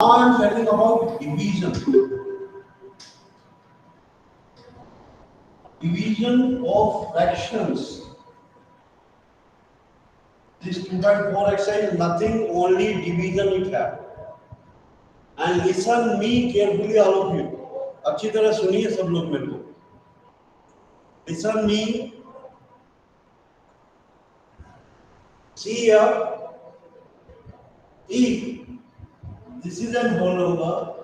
Now I am telling about division. Division of fractions. This 2.4 exercise, nothing, only division it have. And listen me carefully, all of you. अच्छी तरह सुनिए सब लोग मेरे को. Listen me. See here. If this is a whole number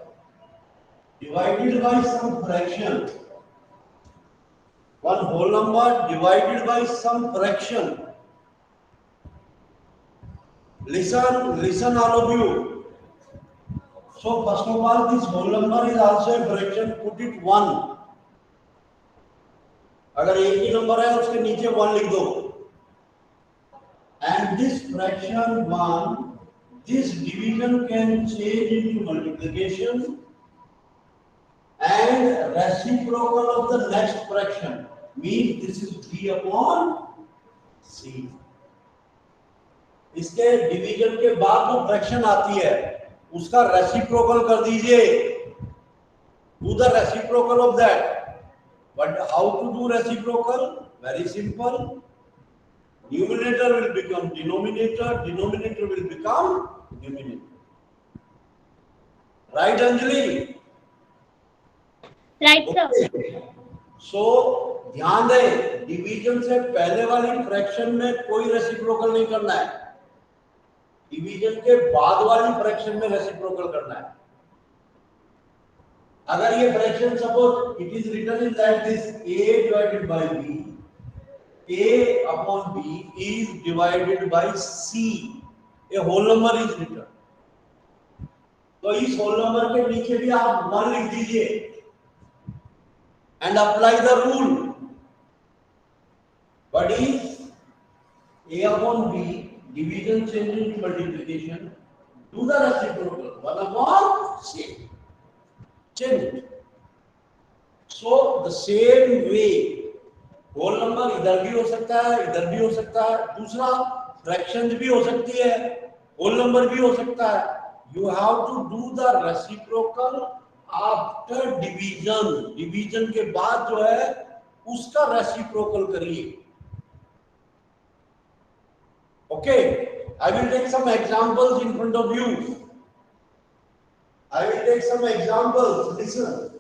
divided by some fraction, one whole number divided by some fraction. Listen, all of you. So first of all, this whole number is also a fraction. Put it 1. अगर एक ही number है उसके नीचे 1 लिख दो. And this fraction 1, this division can change into multiplication and reciprocal of the next fraction. Means this is b upon c. इसके division के बाद जो फ्रैक्शन आती है उसका रेसिप्रोकल कर दीजिए. Do the reciprocal of that. But how to do reciprocal? Very simple. Numerator will become denominator, denominator will become numerator. Right, Anjali? Right, sir. Okay. So ध्यान दें, डिवीजन से पहले वाली फ्रैक्शन में कोई रेसिप्रोकल नहीं करना है. डिवीजन के बाद वाली फ्रैक्शन में रेसिप्रोकल करना है. अगर ये fraction suppose it is written in like this a divided by b, a upon b is divided by c, a whole number is written. तो इस होल नंबर के नीचे भी आप 1 लिख दीजिए and apply the rule. What is a upon b, division change into multiplication, do the reciprocal 1 upon c, change it. So the same way whole number इधर भी हो सकता है, इधर भी हो सकता है, दूसरा फ्रैक्शंस भी हो सकती है, होल नंबर भी हो सकता है. You have to do the reciprocal after division. Division के बाद जो है उसका रेसिप्रोकल करिए. Okay, I will take some examples in front of you. I will take some examples. Listen.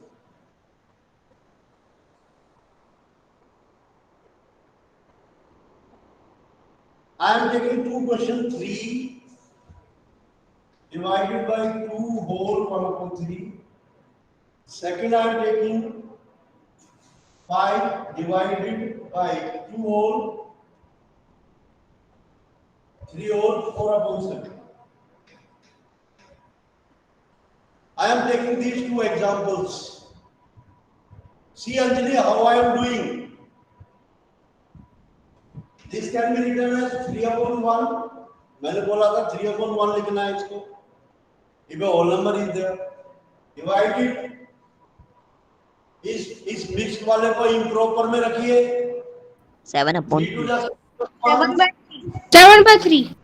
I am taking 2 question 3 divided by 2 whole 1 upon 3. Second, I am taking 5 divided by 2 whole 3 whole 4 upon 7. I am taking these 2 examples. See, Anjali, how I am doing. This can be written as 3 upon 1. मैंने बोला था 3 upon 1 लिखना है इसको. If a whole number is there, divide it. इस mixed वाले को improper में रखिए. 7 upon 3. 7 by 3. 7 by 3.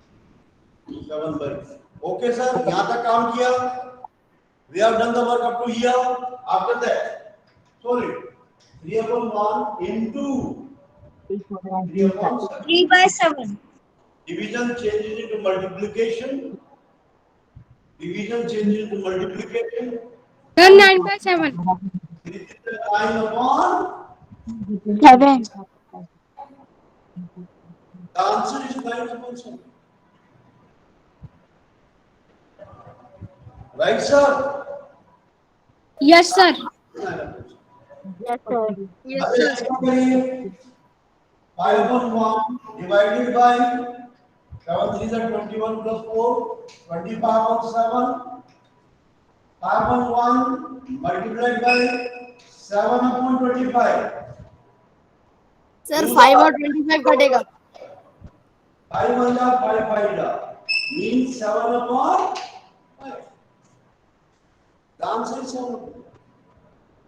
7 by 3. Okay, sir. यहाँ तक काम किया. We have done the work up to here. After that, solve it. 3 upon 1 into 3 upon 7. 3 by 7. Division changes into multiplication. Division changes into multiplication. 9 by 7. This is the 9 upon. 7. The answer is 9 upon 7. Right, sir? Yes, sir. Yes, sir. Yes, sir. 5 upon 1 divided by 7 3 is 21 plus 4, 25 upon 7. 5 upon 1 multiplied by 7 upon 25. Sir, 5 और 25 कटेगा. 5 1 जा 5 5 जा means 7 upon 5. The answer is 7.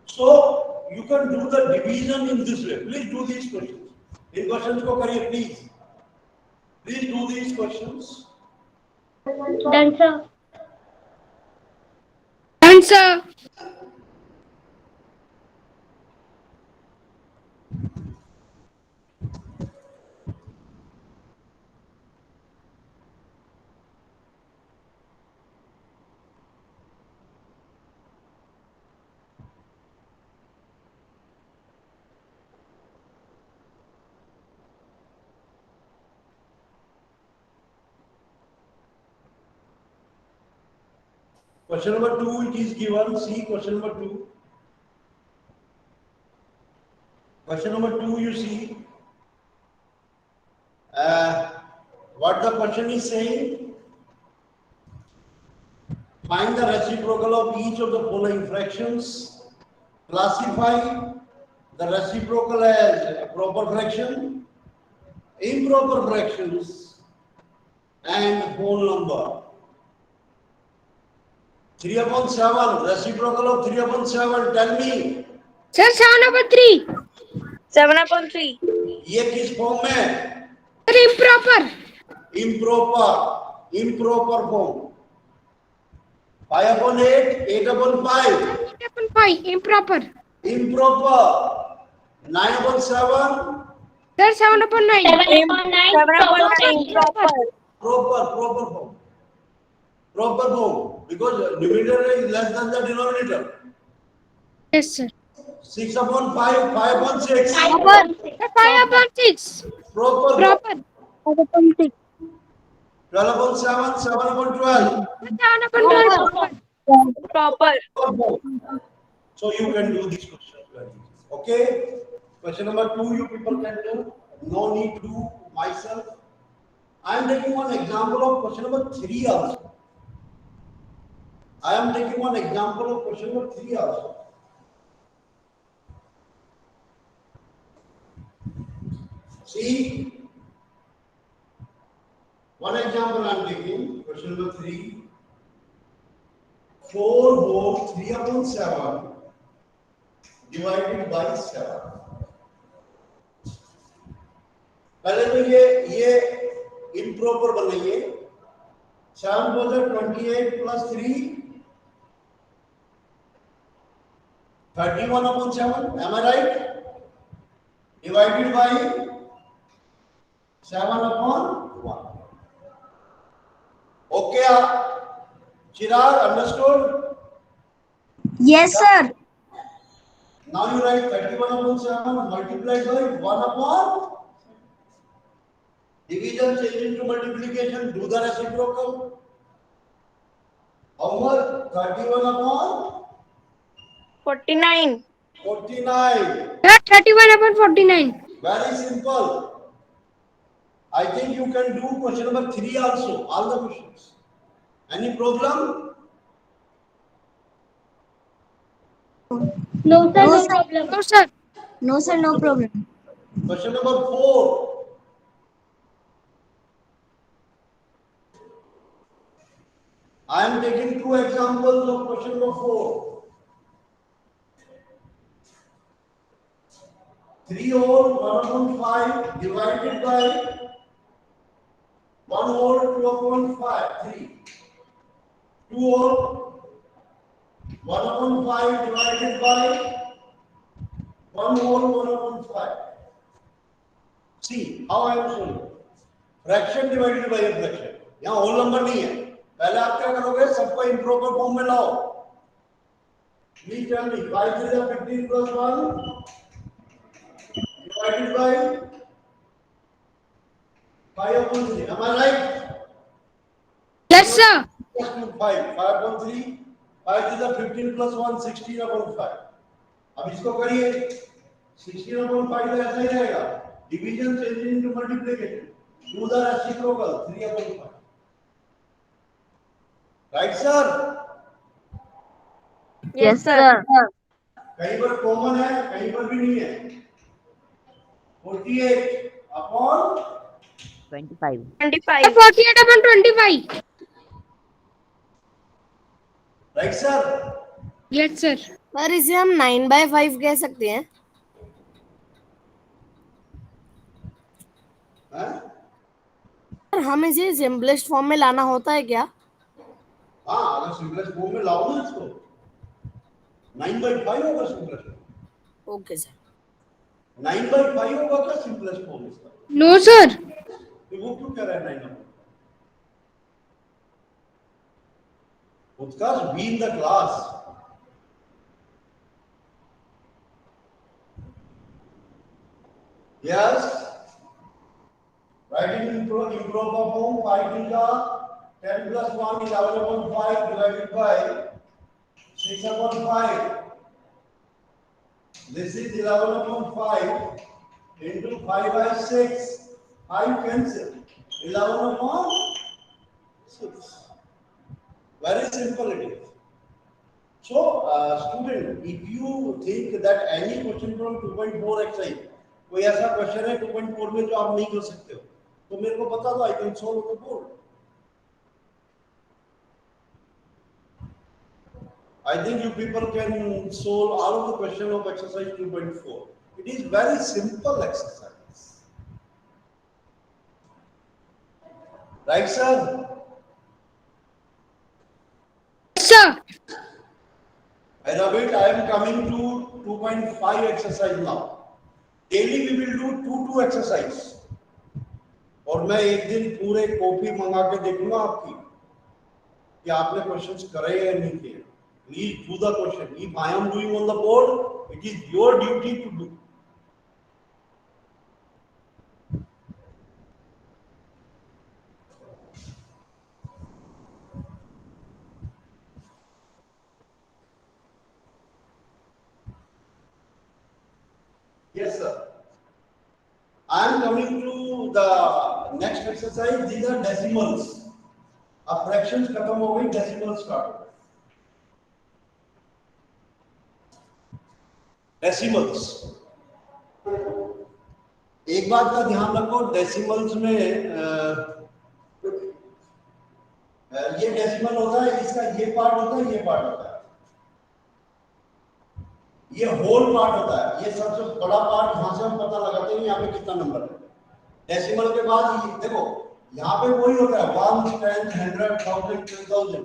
So you can do the division in this way. Please do these questions. In questions को करिए please. Please do these questions. Done, sir. sir. Question number 2, it is given. See question number 2. Question number 2, you see. What the question is saying? Find the reciprocal of each of the following fractions. Classify the reciprocal as a proper fraction, improper fractions, and whole number. 3/7, reciprocal of 3/7, tell me. Sir, 7/3. 7/3. ये किस form में है? Sir, improper. Improper form. 5/8, 8/5. 8/5. Improper. Improper. 9/7. Sir, 7/9. 7/9. Proper. Proper form. Proper form. Because numerator is less than the denominator. Yes, sir. 6/5, 5/6. Proper. Sir, 5/6. Proper. Proper. 12/7, 7/12. Sir, 7/12. Proper. So you can do these questions very easy. Okay? Question number 2, you people can do. No need to do myself. I am taking one example of question number 3 also. I am taking one example of question number 3 also. See, one example I am taking, question number 3. 4 whole 3/7 divided by 7. पहले तो ये improper बनाइए. 7 was 28 plus 3, 31/7. Am I right? Divided by 7/1. Okay, Chirag, understood? Yes, sir. Now you write 31/7 multiplied by 1/. Division change into multiplication. Do the reciprocal. How much? 31/49. 49. Sir, 31/49. Very simple. I think you can do question number 3 also. All the questions. Any problem? No, sir. No, sir. No, sir. No problem. Question number 4. I am taking 2 examples of question number 4. 3 whole 1/5 divided by 1 whole 2/5. 3. 2 whole 1/5 divided by 1 whole 1/5. See how I am showing. Fraction divided by a fraction. यहाँ whole number नहीं है. पहले आप क्या करोगे? सबको improper form में लाओ. Please tell me. 5 3 is 15 plus 1 divided by 5/3. Am I right? Yes, sir. 5/3. 5 3 is 15 plus 1 16/5. अब इसको करिए. 16/5 तो ऐसा ही रहेगा. Division change into multiplication. Do the reciprocal. 3/5. Right, sir? Yes, sir. कहीं पर कॉमन है, कहीं पर भी नहीं है. 48 upon 25. 25. 48/25. right, sir? Yes, sir. Sir इसे हम 9/5 कह सकते हैं. हाँ? सर हम इसे सिंपलेस्ट फॉर्म में लाना होता है क्या? हाँ, अगर सिंपलेस्ट फॉर्म में लाओ ना इसको, 9/5 होगा सिंपलेस्ट फॉर्म। Okay sir. 9/5 होगा क्या सिंपलेस्ट फॉर्म इसका? No, sir. तो वो क्यों कह रहा है 9? Utkarsh, be in the class. Yes. Writing improper form, 5 theta, 10 plus 1 is 11/5 divided by 6/5. This is 11/5 into 5 by 6. 5 cancel. 11/6. Very simple it is. So, student, if you think that any question from 2.4 exercise, कोई ऐसा question है 2.4 में जो आप नहीं कर सकते हो, तो मेरे को बता दो, I can solve the board. I think you people can solve all of the question of exercise 2.4. It is very simple exercise. Right, sir? Yes, sir. Rabbit, I am coming to 2.5 exercise now. Daily we will do 2 exercise. और मैं एक दिन पूरे copy मंगा के देखूंगा आपकी कि आपने क्वेश्चंस करे या नहीं किए. Please do the question. If I am doing on the board, it is your duty to do. Yes, sir. I am coming to the next exercise. These are decimals. अब fractions खत्म हो गई, decimals start हो गए. Decimals. एक बात का ध्यान रखो, decimals में ये decimal होता है, इसका ये पार्ट होता है, ये पार्ट होता है, ये होल पार्ट होता है, ये सबसे बड़ा पार्ट. यहाँ से हम पता लगाते हैं यहाँ पे कितना नंबर है. डेसिमल के बाद ये देखो, यहाँ पे वही होता है 1, 10, 100, 1000, 10,000.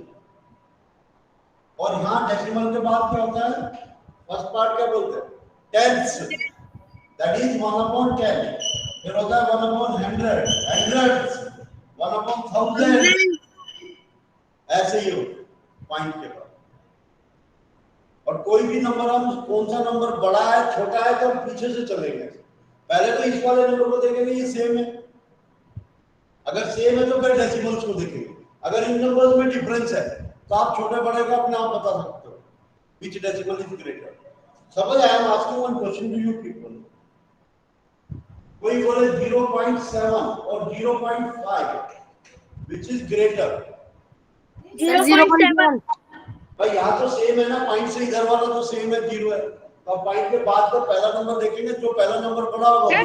और यहाँ डेसिमल के बाद क्या होता है? फर्स्ट पार्ट क्या बोलते हैं? टेंस. That is 1/10. फिर होता है 1/100, हंड्रेड्स, 1/1000. ऐसे ही हो पॉइंट के बाद. और कोई भी नंबर, हम कौन सा नंबर बड़ा है छोटा है तो हम पीछे से चलेंगे. पहले तो इस वाले नंबर को देखेंगे ये सेम है. अगर सेम है तो फिर डेसिमल्स को देखेंगे. अगर इन नंबर्स में डिफरेंस है तो आप छोटे बड़े का अपने आप बता सकते हो which decimal is greater. Suppose I am asking one question to you people. कोई बोले 0.7 और 0.5 which is greater? 0.7. भाई यहाँ तो सेम है ना, पॉइंट से इधर वाला तो सेम है, 0 है. तो पॉइंट के बाद तो पहला नंबर देखेंगे, जो पहला नंबर बड़ा होगा.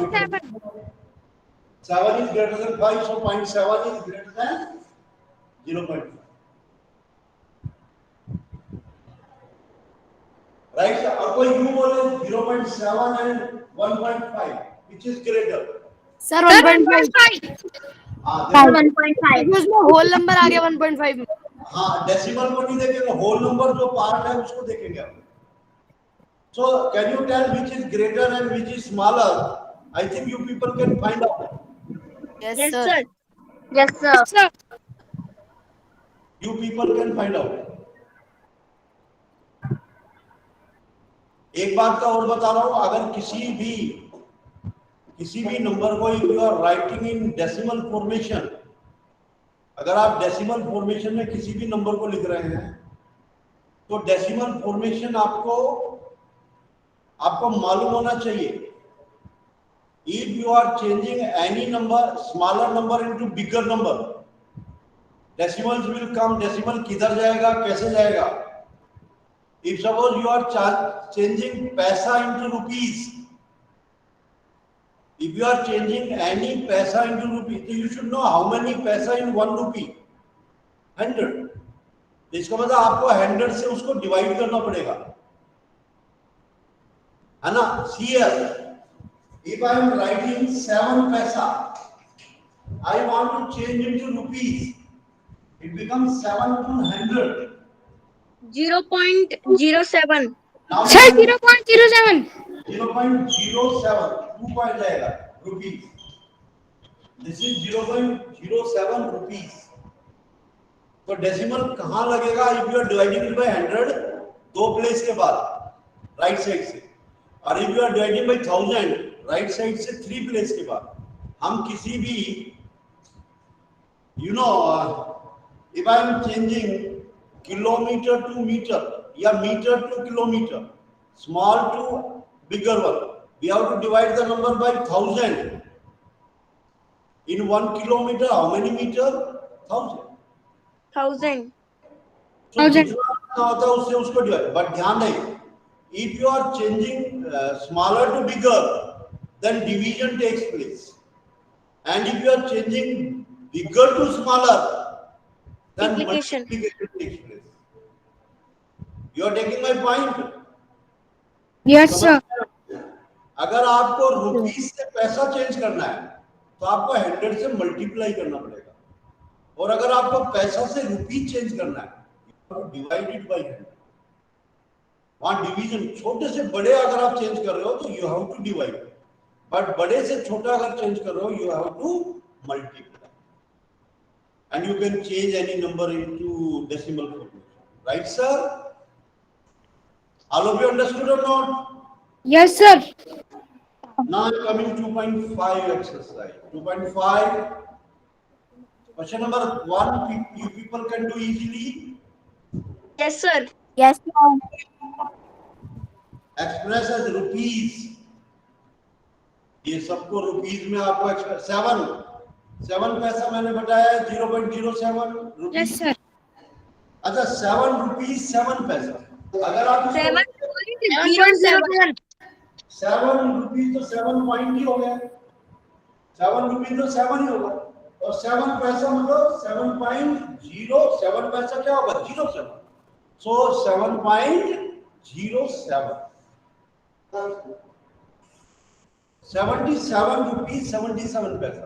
7 is greater than 5, so 0.7 is greater than 0.5. Right? और कोई यू बोले 0.7 and 1.5 which is greater? Sir 1.5. हाँ, 1.5. उसमें होल नंबर आ गया 1.5 में. हाँ, डेसिमल को नहीं देखेंगे, होल नंबर जो पार्ट है उसको देखेंगे आप. So can you tell which is greater and which is smaller? I think you people can find out. Yes, sir. Yes, sir. Yes, sir. You people can find out. एक बात का और बता रहा हूं, अगर किसी भी नंबर को if you are writing in decimal formation, अगर आप डेसिमल फॉर्मेशन में किसी भी नंबर को लिख रहे हैं तो डेसिमल फॉर्मेशन आपको मालूम होना चाहिए. If you are changing any number, smaller number into bigger number, decimals will come. Decimal किधर जाएगा, कैसे जाएगा? If suppose you are changing paisa into rupees, if you are changing any paisa into rupee, so you should know how many paisa in 1 rupee. 100. इसका मतलब आपको 100 से उसको divide करना पड़ेगा, है ना? CL. If I am writing 7 paisa, I want to change into rupees. It becomes 7 into 100. 0.07. Now Sir, 0.07. 0.07, 2 point जाएगा रुपीज. This is 0.07 rupees. तो डेसिमल कहाँ लगेगा? If you are dividing it by 100, दो प्लेस के बाद राइट साइड से, और if you are dividing by 1000 right side से 3 प्लेस के बाद. हम किसी भी if I am changing kilometer to meter या meter to kilometer, small to bigger one, we have to divide the number by 1000. In 1 kilometer, how many meter? 1000. 1000. So जितना होता है उससे उसको डिवाइड. बट ध्यान रहे, if you are changing smaller to bigger, then division takes place. And if you are changing bigger to smaller, then Multiplication. multiplication takes place. You are taking my point? Yes, sir. अगर आपको rupees से पैसा change करना है तो आपको 100 से multiply करना पड़ेगा, और अगर आपको पैसा से रुपीस चेंज करना है डिवाइडेड बाय 100. वहां डिवीजन, छोटे से बड़े अगर आप चेंज कर रहे हो तो you have to divide, but बड़े से छोटा अगर चेंज कर रहे हो you have to multiply, and you can change any number into decimal formation. Right sir? All of you understood or not? Yes, sir. Now I'm coming 2.5 exercise. 2.5. Question number 1, you people can do easily. Yes, sir. Yes, sir. Express as rupees. ये सबको rupees में आपको express 7 पैसा मैंने बताया है 0.07 rupees. Yes, sir. अच्छा 7 rupees 7 पैसा. अगर आप 7.07. 7 रुपीस तो 7 पॉइंट ही हो गया. 7 रुपीस तो 7 ही होगा, और 7 पैसा मतलब 7.07 पैसा क्या होगा? 07. सो 7.07, 77 रुपीस 77 पैसा.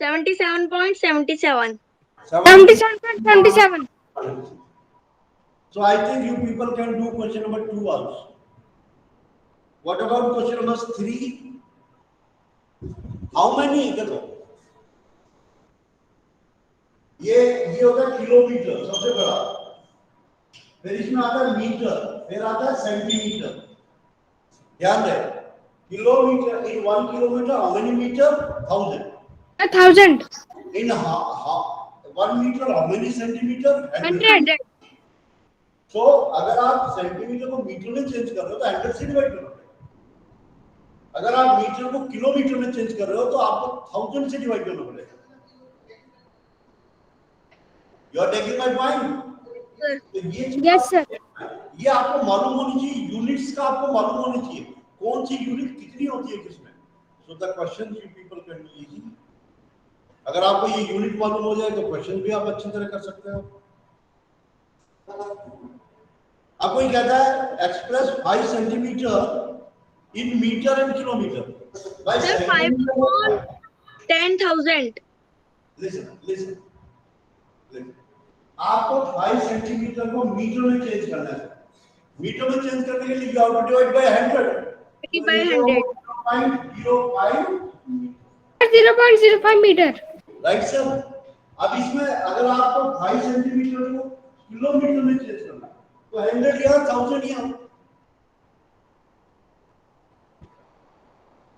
77.77. 77.77. So I think you people can do question number 2 also. What about question number 3? How many? देखो, ये होता है किलोमीटर सबसे बड़ा, फिर इसमें आता है मीटर, फिर आता है सेंटीमीटर. ध्यान रहे, kilometre, in 1 kilometer how many meter? 1000. 1,000. In 1 meter how many centimeter? 100. So अगर आप सेंटीमीटर को मीटर में चेंज कर रहे हो तो 100 से डिवाइड करना पड़ेगा. अगर आप मीटर को किलोमीटर में चेंज कर रहे हो तो आपको 1000 से डिवाइड करना पड़ेगा. You are taking my point? तो Yes, sir. ये आपको मालूम होनी चाहिए, यूनिट्स का आपको मालूम होनी चाहिए, कौन सी यूनिट कितनी होती है किसमें. So the question you people can do easy. अगर आपको ये यूनिट मालूम हो जाए तो क्वेश्चन भी आप अच्छी तरह कर सकते हो. आपको ये कहता है express 5 centimetre in metre and kilometre. Sir, 5/10,000. Listen, आपको 5 सेंटीमीटर को मीटर में चेंज करना है. मीटर में चेंज करने के लिए you have to divide by 100. 0.05. 0.05 meter. Right sir? अब इसमें अगर आपको 5 सेंटीमीटर को किलोमीटर में चेंज करना है तो 100 या 1000 या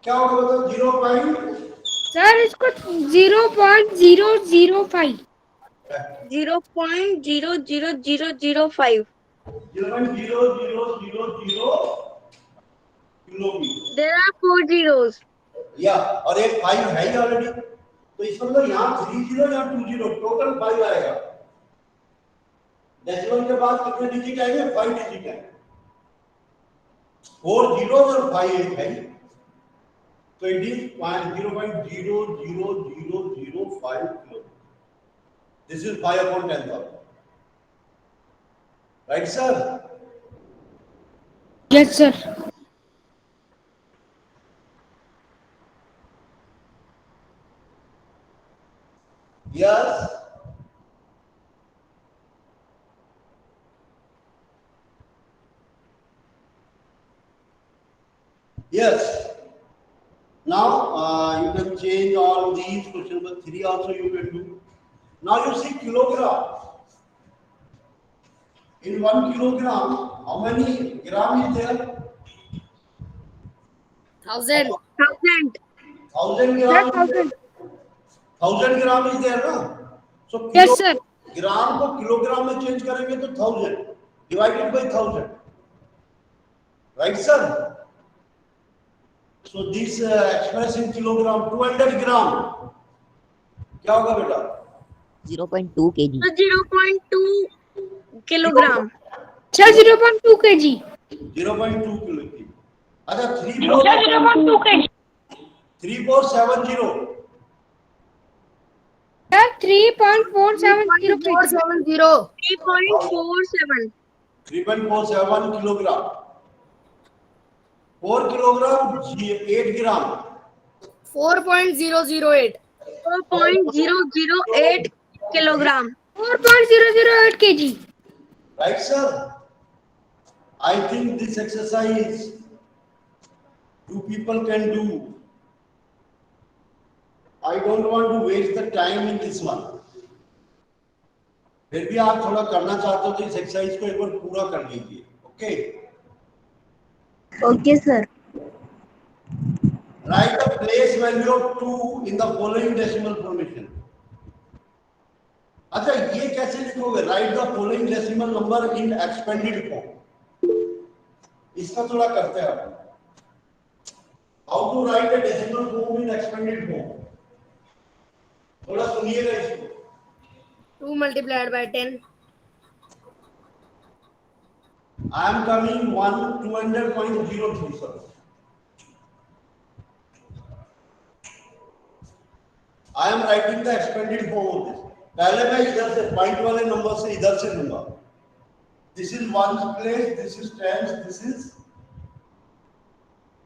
क्या होगा बताओ? 0. Sir, इसको 0.005. 0.00005. 0.0000 किलोमीटर. There are 4 zeros. या और एक 5 है ही ऑलरेडी, तो इसका मतलब यहाँ 30 यहाँ 20 टोटल 5 आएगा. डेसिमल के बाद कितने डिजिट आएंगे? 5 डिजिट आएंगे. 4 zeros और 5 एक है, तो it is 0.00005 kilometre. This is 5/10,000. Right sir? Yes, sir. Yes. Yes. Now you can change all these. Question number 3 also you can do. Now you see kilogram. In 1 kilogram, how many gram is there? 1000. 1000. 1000. Gram is there. 1000 gram is there, na? So Yes, sir. Kilogram को kilogram में change करेंगे तो 1000 divided by 1000, right sir? So this express in kilogram 200 gram क्या होगा बेटा? 0.2 kg. So 0.2 kilogram. Sir, 0.2 kg. 0.2 kilo की. अच्छा 3470 Sir, 3.470 kg. 470. 3.47. 3.47 kilogram. 4 kilogram 8 gram. 4.008. 4.008 kilogram. 4.008 kg. Right, sir? I think this exercise two people can do. I don't want to waste the time in this one. फिर भी आप थोड़ा करना चाहते हो तो इस एक्सरसाइज को एक बार पूरा कर लीजिए. Okay? Okay, sir. Write the place value of 2 in the following decimal formation. अच्छा ये कैसे लिखोगे? Write the following decimal number in expanded form. इसका थोड़ा करते हैं आप. How to write a decimal form in expanded form? थोड़ा सुनिएगा इसको. 2 multiplied by 10. I am coming 200.03 sir. I am writing the expanded form of this. पहले मैं इधर से पॉइंट वाले नंबर से इधर से लूंगा. This is ones place, this is tens, this is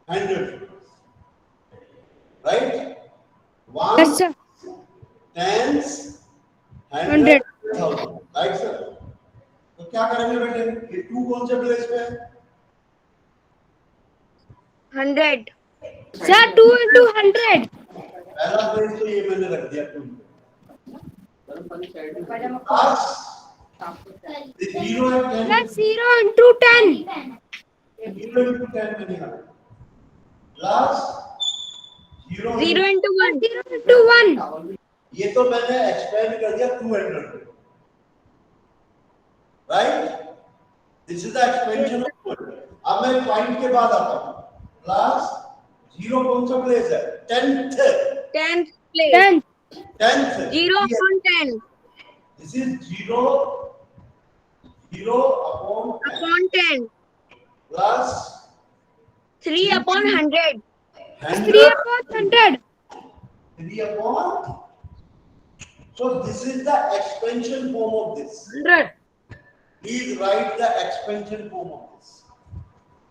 100. Right? Ones, Yes, sir. tens, 100. 100,000. Right sir? तो क्या करेंगे बेटे? ये 2 कौन से प्लेस पे है? 100. Sir, 2 into 100. पहला प्लेस तो ये मैंने रख दिया 2. The 0 and 10. Sir, 0 into 10. 0 into 10 मैंने कहा. Plus 0 0 into 1. 0 into 1. ये तो मैंने एक्सपेंड कर दिया 200 पे. Right? This is the expansion of 200. अब मैं पॉइंट के बाद आता हूं. प्लस 0 कौन सा प्लेस है? 10th. 10th place. 10. 10th. 0 upon 10. This is 0 upon 10 Upon 10. plus 3 upon 100. 3 upon 100. 3 upon. So this is the expansion form of this. 100. Please write the expansion form of this.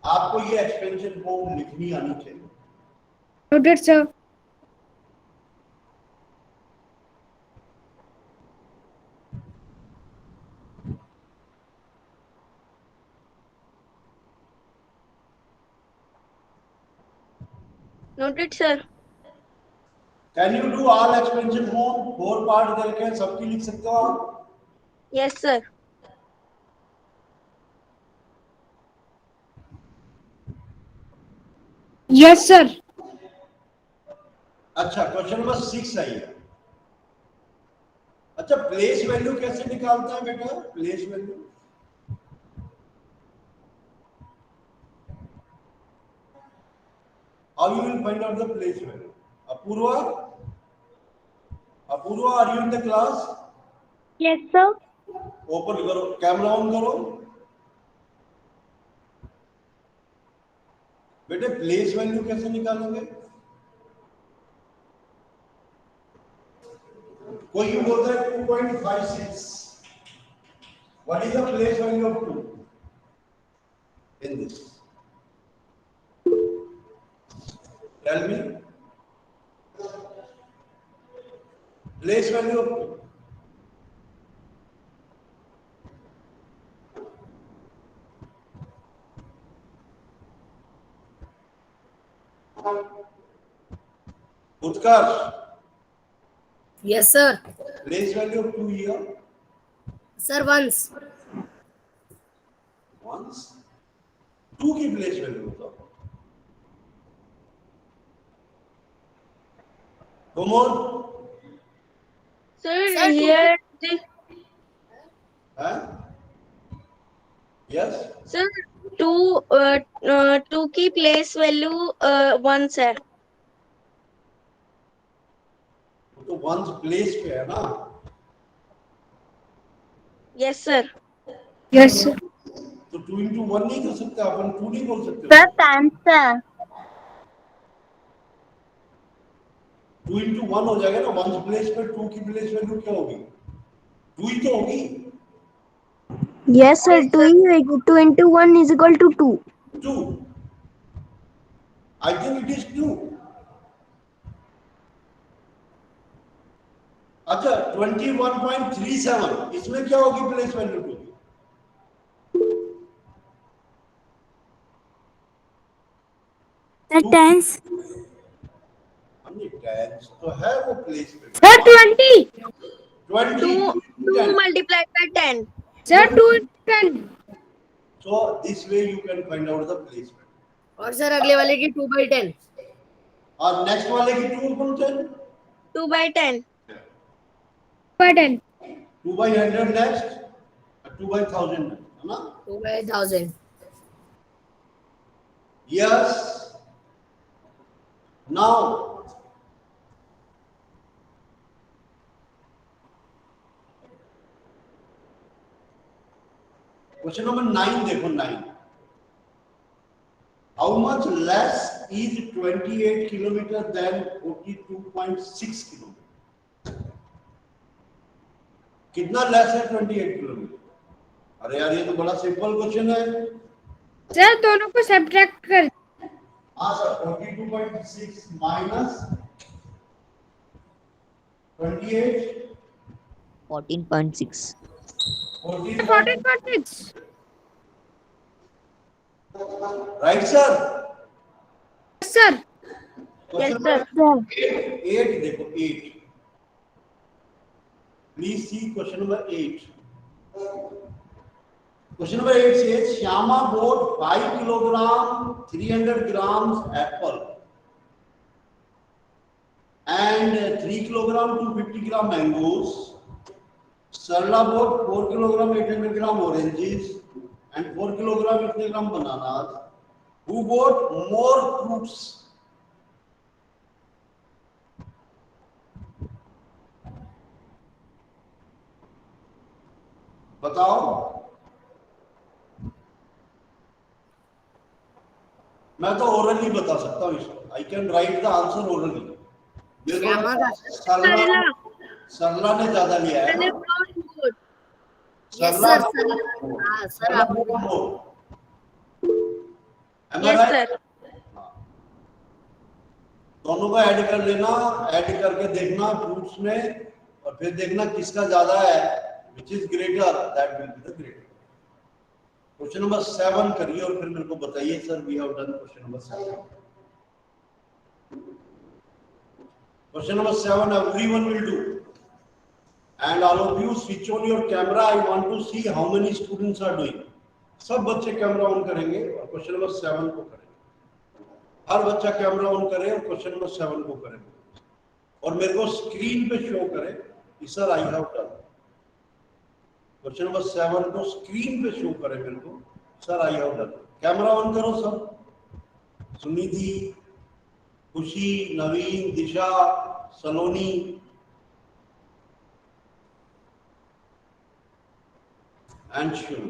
आपको ये expansion form लिखनी आनी चाहिए. Noted, sir. Noted, sir. Can you do all expansion form? 4 part करके सबकी लिख सकते हो आप? Yes, sir. Yes, sir. अच्छा क्वेश्चन नंबर 6 आइए. अच्छा प्लेस वैल्यू कैसे निकालते हैं बेटा? Place value how you will find out the place value? Apurva, are you in the class? Yes, sir. Open करो, कैमरा ऑन करो. बेटे प्लेस वैल्यू कैसे निकालेंगे? कोई यूं बोलता है 2.56. What is the place value of 2 in this? Tell me. Place value of 2. Utkarsh, Yes, sir. place value of 2 here. Sir, once. Once. 2 की place value बताओ. Come on. Sir, Sir, here the Huh? Yes. sir two की place value one sir. तो ones place पे है ना. Yes sir. Yes, sir. तो 2 into 1 नहीं कर सकते अपन. 2 नहीं बोल सकते. Sir, times sir. 2 into 1 हो जाएगा ना. ones place पे 2 की place value क्या होगी? 2 ही तो होगी. Yes sir. 2 into 1 is equal to 2. 2. I think it is 2. अच्छा 21.37 इसमें क्या होगी प्लेस वैल्यू 2? Sir, tens. हमने टेंस तो है वो प्लेस पे. Sir, 20. 20 2 multiplied by 10. Sir, 2 into 10. So this way you can find out the placement. और सर अगले वाले की 2/10. और नेक्स्ट वाले की 2/10. 2 by 10. By 10. 2/100 नेक्स्ट. 2/1000 है ना. 2/1000. Yes. Now क्वेश्चन नंबर 9 देखो. 9 how much less is 28 kilometre than 42.6 kilometre. कितना लेस है 28 किलोमीटर? अरे यार ये तो बड़ा सिंपल क्वेश्चन है. Sir, दोनों को सब्ट्रैक्ट कर. हाँ sir. 42.6 minus 28 14.6. 14.6. Right sir. Yes, sir. Yes sir. 8 देखो. 8 please see question number 8. Question number 8 says Shyama bought 5 kilogram 300 grams apple and 3 kilogram 250 gram mangoes. Sarla bought 4 kilogram 800 gram oranges and 4 kilogram 50 gram bananas. Who bought more fruits? बताओ. मैं तो orally बता सकता हूँ इसको. I can write the answer orally. Shyama का. सरला ने ज्यादा लिया है ना. Yes sir. हाँ सर आप. Yes sir. दोनों को ऐड कर लेना. ऐड करके देखना फ्रूट्स में और फिर देखना किसका ज्यादा है. Which is greater that will be the greater. Question number 7 करिए और फिर मेरे को बताइए sir we have done question number 7. Question number 7 everyone will do and all of you switch on your camera. I want to see how many students are doing. सब बच्चे camera on करेंगे और क्वेश्चन नंबर 7 को करेंगे. हर बच्चा camera on करे और question number 7 को करेंगे और मेरे को स्क्रीन पे शो करे कि sir I have done. Question number 7 को स्क्रीन पे शो करे मेरे को sir I have done. Camera on करो सब. सुनिधि, खुशी, नवीन, दिशा, सलोनी, and Shiv.